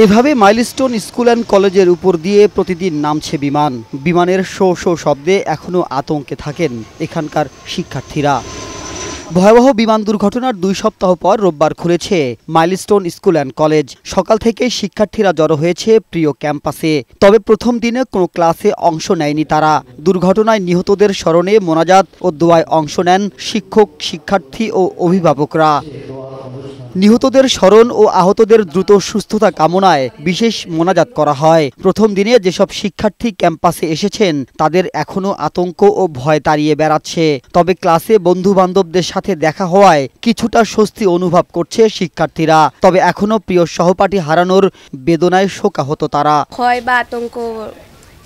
এভাবে milestone school and কলেজের উপর দিয়ে প্রতিদিন নামছে বিমান। বিমানের শো শো শব্দে এখনও আতঙ্কে থাকেন এখানকার শিক্ষার্থীরা। ভয়াবহ বিমান দুর্ঘটনার 2 সপ্তাহ পর রোববার খুলেছে মাইলস্টোন স্কুল অ্যান্ড কলেজ। সকাল থেকে শিক্ষার্থীরা জড়ো হয়েছে প্রিয় ক্যাম্পাসে। তবে প্রথম দিনে কোনো ক্লাসে অংশ নেয়নি তারা। দুর্ঘটনায় নিহতদের স্মরণে মোনাজাত ও দোয়ায় অংশ নেন শিক্ষক, শিক্ষার্থী ও অভিভাবকরা। নিহতদের স্মরণ ও আহতদের দ্রুত সুস্থতা কামনায় বিশেষ মোনাজাত করা হয়। প্রথম দিনে যেসব শিক্ষার্থী ক্যাম্পাসে এসেছেন তাদের এখনও আতঙ্ক ও ভয় তাড়িয়ে বেড়াচ্ছে। তবে ক্লাসে বন্ধু বান্ধবদের সাথে দেখা হওয়ায় কিছুটা স্বস্তি অনুভব করছে শিক্ষার্থীরা। তবে এখনও প্রিয় সহপাঠী হারানোর বেদনায় শোকাহত তারা। ভয় বা আতঙ্ক,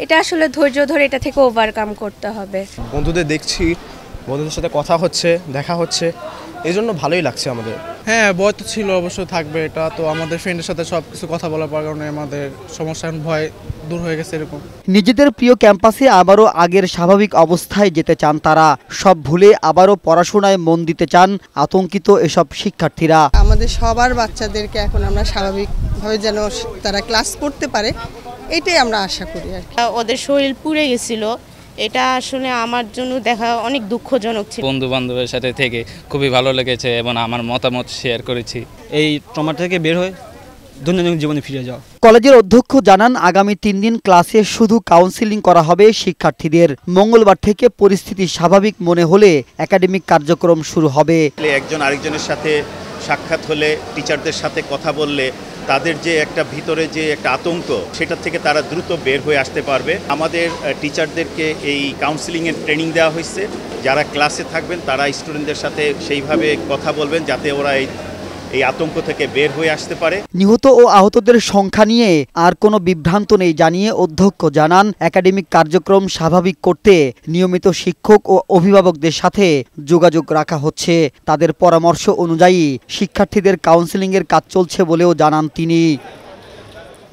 এটা আসলে ধৈর্য ধরে এটা থেকে ওভারকাম করতে হবে। বন্ধুদের দেখছি, বন্ধুদের সাথে কথা হচ্ছে, দেখা হচ্ছে, এই জন্য ভালোই লাগছে আমাদের। হ্যাঁ, ভয় তো ছিল, অবশ্যই থাকবে। এটা তো আমাদের ফ্রেন্ডের সাথে সব কিছু কথা বলার কারণে আমাদের সমস্যার ভয় দূর হয়ে গেছে। এরকম নিজেদের প্রিয় ক্যাম্পাসে আবারও আগের স্বাভাবিক অবস্থায় যেতে চান তারা। সব ভুলে আবারও পড়াশোনায় মন দিতে চান আতঙ্কিত এসব শিক্ষার্থীরা। আমাদের সবার বাচ্চাদেরকে এখন আমরা স্বাভাবিকভাবে যেন তারা ক্লাস করতে পারে, এটাই আমরা আশা করি আর কি। ওদের শরীর পুড়ে গেছিল, এটা আসলে আমার জন্য দেখা অনেক দুঃখজনক ছিল। বন্ধু বান্ধবের সাথে থেকে খুবই ভালো লেগেছে এবং আমার মতামত শেয়ার করেছি। এই ট্রমা থেকে বের হয়ে দৈনন্দিন জীবনে ফিরে যাওয়া। কলেজের অধ্যক্ষ জানান, আগামী 3 দিন ক্লাসে শুধু কাউন্সিলিং করা হবে শিক্ষার্থীদের। মঙ্গলবার থেকে পরিস্থিতি স্বাভাবিক মনে হলে একাডেমিক কার্যক্রম শুরু হবে। একজন আরেকজনের সাথে সাক্ষাৎ হলে, টিচারদের সাথে কথা বললে তাদের যে একটা ভিতরে যে একটা আতঙ্ক, সেটা থেকে তারা দ্রুত বের হয়ে আসতে পারবে। আমাদের টিচারদেরকে এই কাউন্সিলিংয়ের ট্রেনিং দেওয়া হয়েছে। যারা ক্লাসে থাকবেন তারা স্টুডেন্টদের সাথে সেইভাবে কথা বলবেন যাতে ওরা এই আতঙ্ক থেকে বের হয়ে আসতে পারে। নিহত ও আহতদের সংখ্যা নিয়ে আর কোনো বিভ্রান্ত নেই জানিয়ে অধ্যক্ষ জানান, একাডেমিক কার্যক্রম স্বাভাবিক করতে নিয়মিত শিক্ষক ও অভিভাবকদের সাথে যোগাযোগ রাখা হচ্ছে। তাদের পরামর্শ অনুযায়ী শিক্ষার্থীদের কাউন্সেলিংয়ের কাজ চলছে বলেও জানান তিনি।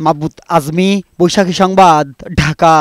মাহবুব আজমি, বৈশাখী সংবাদ, ঢাকা।